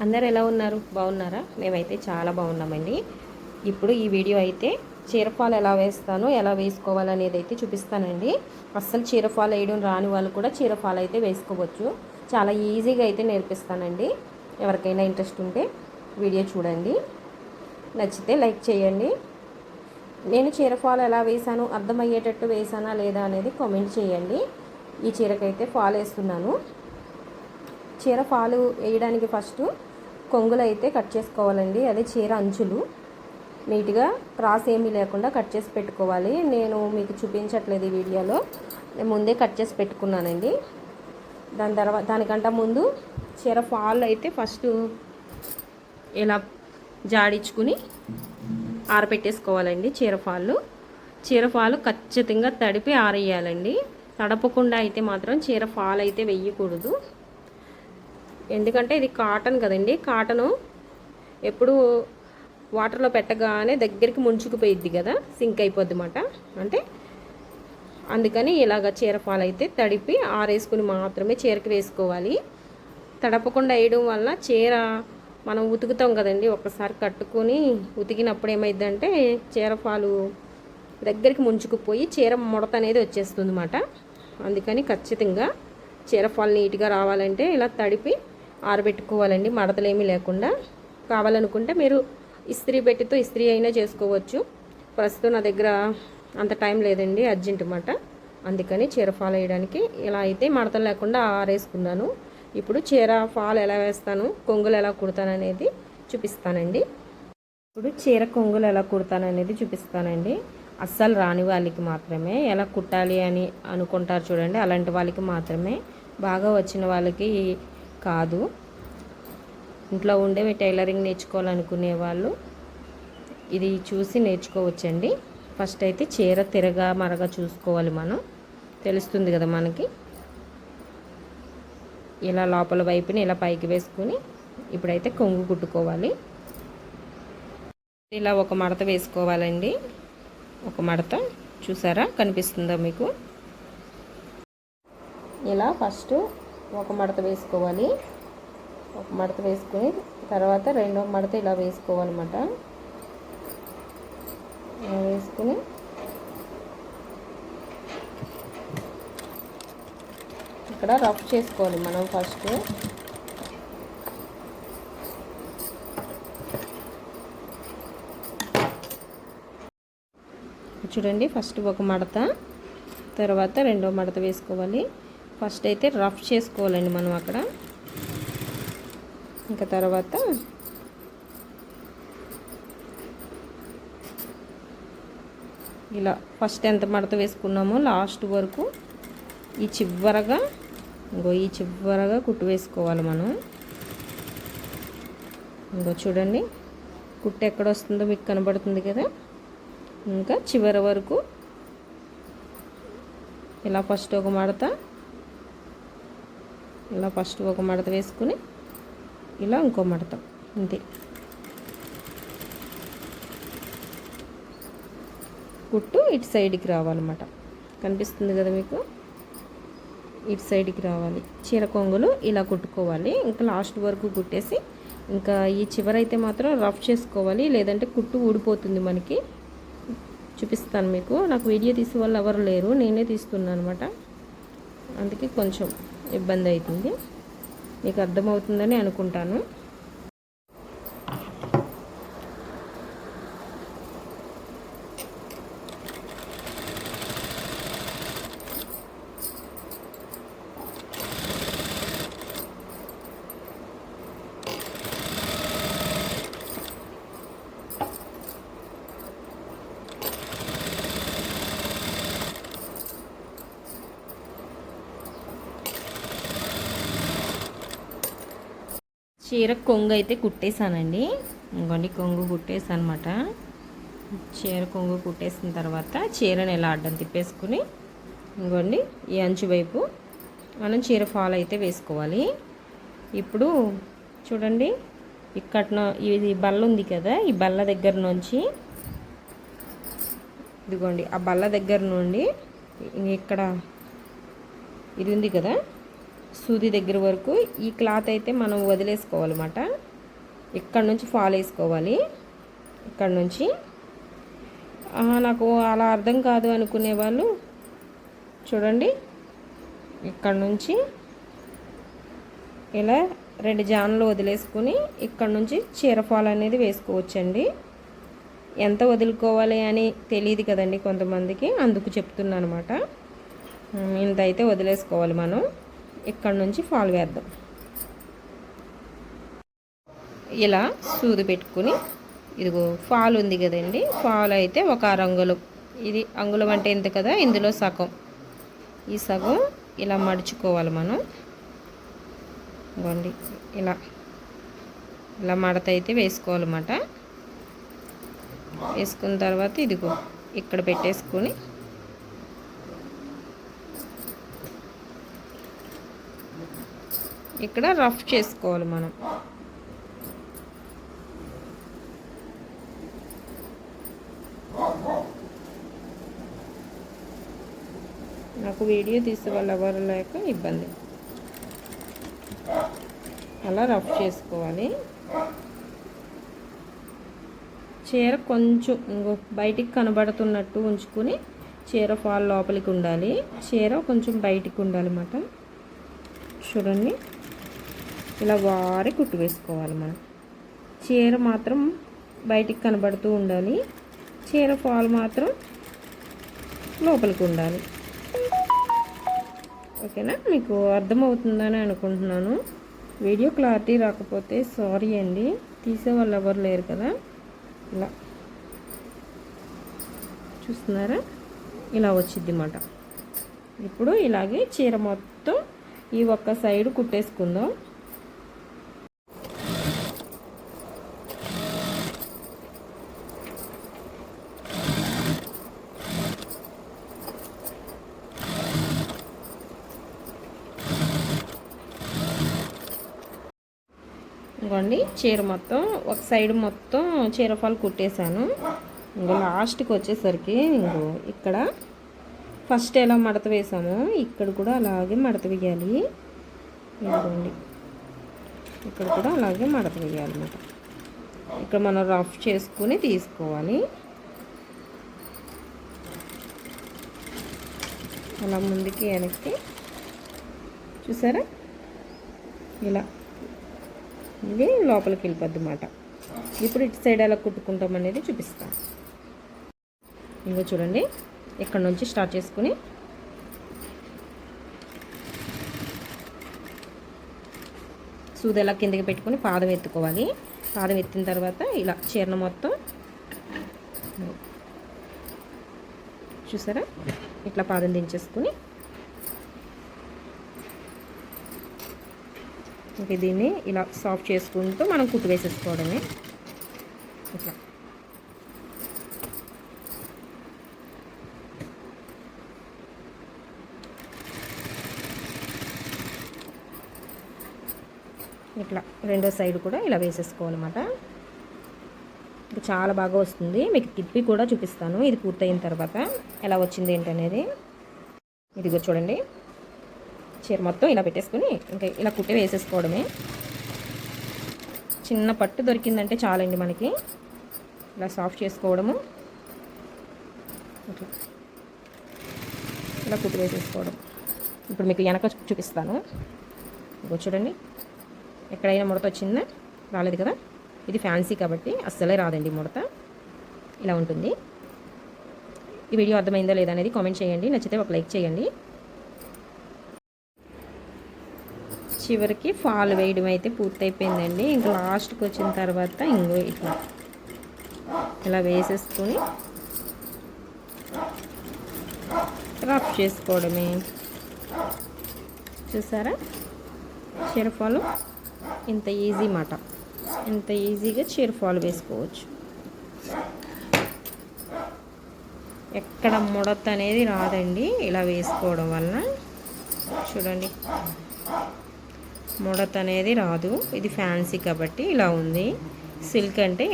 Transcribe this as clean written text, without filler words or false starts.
అందరు ఎలా ఉన్నారు? బాగున్నారా? మేమైతే చాలా బాగున్నామండి. ఇప్పుడు ఈ వీడియో అయితే చీరఫాల్ ఎలా వేస్తానో, ఎలా వేసుకోవాలనేది అయితే చూపిస్తానండి. అస్సలు చీరఫాల్ వేయడం రాని వాళ్ళు కూడా చీరఫాల్ అయితే వేసుకోవచ్చు. చాలా ఈజీగా అయితే నేర్పిస్తానండి. ఎవరికైనా ఇంట్రెస్ట్ ఉంటే వీడియో చూడండి. నచ్చితే లైక్ చేయండి. నేను చీరఫాల్ ఎలా వేసాను, అర్థమయ్యేటట్టు వేసానా లేదా అనేది కామెంట్ చేయండి. ఈ చీరకైతే ఫాల్ వేస్తున్నాను. చీర ఫాలు వేయడానికి ఫస్ట్ కొంగులు అయితే కట్ చేసుకోవాలండి. అదే చీర అంచులు నీట్గా క్రాస్ ఏమీ లేకుండా కట్ చేసి పెట్టుకోవాలి. నేను మీకు చూపించట్లేదు ఈ వీడియోలో, నేను ముందే కట్ చేసి పెట్టుకున్నానండి. దానికంటే ముందు చీర ఫాల్ అయితే ఫస్ట్ ఇలా జాడించుకుని ఆరబెట్టేసుకోవాలండి. చీర ఫాలు ఖచ్చితంగా తడిపి ఆరేయాలండి. తడపకుండా అయితే మాత్రం చీర ఫాల్ అయితే వేయకూడదు. ఎందుకంటే ఇది కాటన్ కదండి. కాటను ఎప్పుడు వాటర్లో పెట్టగానే దగ్గరికి ముంచుకుపోయిద్ది కదా, సింక్ అయిపోద్ది అన్నమాట. అంటే అందుకని ఇలాగ చీర ఫాల్ అయితే తడిపి ఆరేసుకుని మాత్రమే చీరకి వేసుకోవాలి. తడపకుండా వేయడం వల్ల చీర మనం ఉతుకుతాం కదండి, ఒకసారి కట్టుకొని ఉతికినప్పుడు ఏమైందంటే చీర ఫాలు దగ్గరికి ముంచుకుపోయి చీర ముడత అనేది వచ్చేస్తుంది అన్నమాట. అందుకని ఖచ్చితంగా చీర ఫాల్ నీట్గా రావాలంటే ఇలా తడిపి ఆరబెట్టుకోవాలండి, మడతలేమీ లేకుండా. కావాలనుకుంటే మీరు ఇస్త్రీ పెట్టితో ఇస్త్రీ అయినా చేసుకోవచ్చు. ప్రస్తుతం నా దగ్గర అంత టైం లేదండి, అర్జెంట్ అన్నమాట. అందుకని చీర ఫాల్ వేయడానికి ఇలా అయితే మడతలు లేకుండా ఆరేసుకున్నాను. ఇప్పుడు చీర ఫాల్ ఎలా వేస్తాను, కొంగులు ఎలా కుడతాను అనేది చూపిస్తానండి. ఇప్పుడు చీర కొంగులు ఎలా కుడతాను అనేది చూపిస్తానండి. అస్సలు రాని వాళ్ళకి మాత్రమే, ఎలా కుట్టాలి అని అనుకుంటారు చూడండి, అలాంటి వాళ్ళకి మాత్రమే. బాగా వచ్చిన వాళ్ళకి కాదు. ఇంట్లో ఉండే టైలరింగ్ నేర్చుకోవాలనుకునే వాళ్ళు ఇది చూసి నేర్చుకోవచ్చండి. ఫస్ట్ అయితే చీర తిరగా మరగా చూసుకోవాలి, మనం తెలుస్తుంది కదా మనకి. ఇలా లోపల వైపుని ఇలా పైకి వేసుకుని ఇప్పుడైతే కొంగు కుట్టుకోవాలి. ఇలా ఒక మడత వేసుకోవాలండి. ఒక మడత చూసారా, కనిపిస్తుందా మీకు? ఇలా ఫస్ట్ ఒక మడత వేసుకోవాలి. ఒక మడత వేసుకుని తర్వాత రెండో మడత ఇలా వేసుకోవాలన్నమాట. వేసుకుని ఇక్కడ రఫ్ చేసుకోవాలి మనం ఫస్ట్. చూడండి, ఫస్ట్ ఒక మడత తర్వాత రెండో మడత వేసుకోవాలి. ఫస్ట్ అయితే రఫ్ చేసుకోవాలండి మనం అక్కడ. ఇంకా తర్వాత ఇలా ఫస్ట్ ఎంత మడత వేసుకున్నామో లాస్ట్ వరకు ఈ చివరగా కుట్టు వేసుకోవాలి మనం. ఇంకో చూడండి, కుట్టు ఎక్కడ వస్తుందో మీకు కనబడుతుంది కదా. ఇంకా చివరి వరకు ఇలా ఫస్ట్ ఒక మడత వేసుకుని ఇలా ఇంకో మడత, అంతే. కుట్టు ఇటు సైడ్కి రావాలన్నమాట. కనిపిస్తుంది కదా మీకు, ఇటు సైడ్కి రావాలి. చీర కొంగులు ఇలా కుట్టుకోవాలి. ఇంకా లాస్ట్ వరకు కుట్టేసి ఇంకా ఈ చివరైతే మాత్రం రఫ్ చేసుకోవాలి, లేదంటే కుట్టు ఊడిపోతుంది మనకి. చూపిస్తాను మీకు. నాకు వీడియో తీసే వాళ్ళు ఎవరు లేరు, నేనే తీస్తున్నాను అనమాట. అందుకే కొంచెం ఇబ్బంది అవుతుంది. మీకు అర్థమవుతుందని అనుకుంటాను. చీర కొంగు అయితే కుట్టేసానండి. ఇంకోండి కొంగు కుట్టేసాను అనమాట. చీర కొంగు కుట్టేసిన తర్వాత చీరను ఇలా అడ్డం తిప్పేసుకుని ఇంకోండి ఈ అంచు వైపు మనం చీర ఫాల్ అయితే వేసుకోవాలి. ఇప్పుడు చూడండి, ఇక్కడ ఇది బల్ల ఉంది కదా, ఈ బల్ల దగ్గర నుంచి ఇదిగోండి ఆ బల్ల దగ్గర నుండి ఇక్కడ ఇది ఉంది కదా, సూది దగ్గర వరకు ఈ క్లాత్ అయితే మనం వదిలేసుకోవాలన్నమాట. ఇక్కడ నుంచి ఫాల్ వేసుకోవాలి. ఇక్కడ నుంచి నాకు అలా అర్థం కాదు అనుకునే వాళ్ళు చూడండి, ఇక్కడ నుంచి ఇలా 2 జాన్లు వదిలేసుకుని ఇక్కడ నుంచి చీర ఫాల్ అనేది వేసుకోవచ్చండి. ఎంత వదులుకోవాలి అని తెలియదు కదండి కొంతమందికి, అందుకు చెప్తున్నాను అనమాట. ఇంత అయితే వదిలేసుకోవాలి మనం. ఇక్కడ నుంచి ఫాల్ వేద్దాం. ఇలా సూది పెట్టుకుని ఇదిగో ఫాల్ ఉంది కదండి, ఫాల్ అయితే 1 అంగుళం, ఇది అంగుళం అంటే ఎంత కదా, ఇందులో సగం, ఈ సగం ఇలా మడుచుకోవాలి మనం. ఇవ్వండి ఇలా ఇలా మడత అయితే వేసుకోవాలన్నమాట. వేసుకున్న తర్వాత ఇదిగో ఇక్కడ పెట్టేసుకొని ఇక్కడ రఫ్ చేసుకోవాలి మనం. నాకు వీడియో తీసే వాళ్ళు ఎవరు లేక ఇబ్బంది. అలా రఫ్ చేసుకోవాలి. చీర కొంచెం బయటికి కనబడుతున్నట్టు ఉంచుకొని చీర ఫాల్ లోపలికి ఉండాలి, చీర కొంచెం బయటికి ఉండాలన్నమాట. చూడండి ఇలా వారి కుట్టు వేసుకోవాలి మనం. చీర మాత్రం బయటికి కనబడుతూ ఉండాలి, చీర ఫాల్ మాత్రం లోపలికి ఉండాలి. ఓకేనా, మీకు అర్థమవుతుందని అనుకుంటున్నాను. వీడియో క్లారిటీ రాకపోతే సారీ అండి, తీసే వాళ్ళు ఎవరు లేరు కదా. ఇలా చూస్తున్నారా, ఇలా వచ్చింది అన్నమాట. ఇప్పుడు ఇలాగే చీర మొత్తం ఈ ఒక్క సైడ్ కుట్టేసుకుందాం. ఇదిగోండి చీర మొత్తం ఒక సైడ్ మొత్తం చీర ఫాల్ కుట్టేశాను. ఇంకో లాస్ట్కి వచ్చేసరికి ఇంకో ఇక్కడ ఫస్ట్ ఎలా మడత వేసామో ఇక్కడ కూడా అలాగే మడత వేయాలి. ఇదిగోండి ఇక్కడ కూడా అలాగే మడత వేయాలన్నమాట. ఇక్కడ మనం రఫ్ చేసుకుని తీసుకోవాలి. అలా ముందుకి వెనక్కి చూసారా, ఇలా ఇది లోపలికి వెళ్ళిపోద్ది అన్నమాట. ఇప్పుడు ఇటు సైడ్ ఎలా కుట్టుకుంటాం అనేది చూపిస్తాను. ఇంకా చూడండి, ఇక్కడ నుంచి స్టార్ట్ చేసుకుని సూది ఎలా కిందకి పెట్టుకొని పాదం ఎత్తుకోవాలి. పాదం ఎత్తిన తర్వాత ఇలా చీరను మొత్తం చూసారా, ఇట్లా పాదం దించేసుకుని ఇంకా దీన్ని ఇలా సాఫ్ట్ చేసుకుంటూ మనం కుట్టు వేసేసుకోవడమే. ఇట్లా ఇట్లా రెండో సైడ్ కూడా ఇలా వేసేసుకోవాలన్నమాట. ఇంకా చాలా బాగా వస్తుంది. మీకు తిప్పి కూడా చూపిస్తాను ఇది పూర్తయిన తర్వాత ఎలా వచ్చింది ఏంటనేది. ఇదిగో చూడండి, చీర మొత్తం ఇలా పెట్టేసుకుని ఇంకా ఇలా కుట్టి వేసేసుకోవడమే. చిన్న పట్టు దొరికిందంటే చాలండి మనకి. ఇలా సాఫ్ట్ చేసుకోవడము, ఇట్లా ఇలా కుట్టి వేసేసుకోవడం. ఇప్పుడు మీకు వెనక చూపిస్తాను. ఇదిగో చూడండి, ఎక్కడైనా ముడత వచ్చిందా, రాలేదు కదా. ఇది ఫ్యాన్సీ కాబట్టి అస్సలే రాదండి ముడత. ఇలా ఉంటుంది. ఈ వీడియో అర్థమైందా లేదా అనేది కామెంట్ చేయండి. నచ్చితే ఒక లైక్ చేయండి. చివరికి ఫాల్ వేయడం అయితే పూర్తయిపోయిందండి. ఇంకా లాస్ట్కి వచ్చిన తర్వాత ఇంకో ఇట్లా ఇలా వేసేసుకొని రఫ్ చేసుకోవడమే. చూసారా, చీర ఫాల్ ఇంత ఈజీ మాట, ఇంత ఈజీగా చీర ఫాల్ వేసుకోవచ్చు. ఎక్కడ ముడత అనేది రాదండి ఇలా వేసుకోవడం వలన. చూడండి, ముడత అనేది రాదు. ఇది ఫ్యాన్సీ కాబట్టి ఇలా ఉంది. సిల్క్ అంటే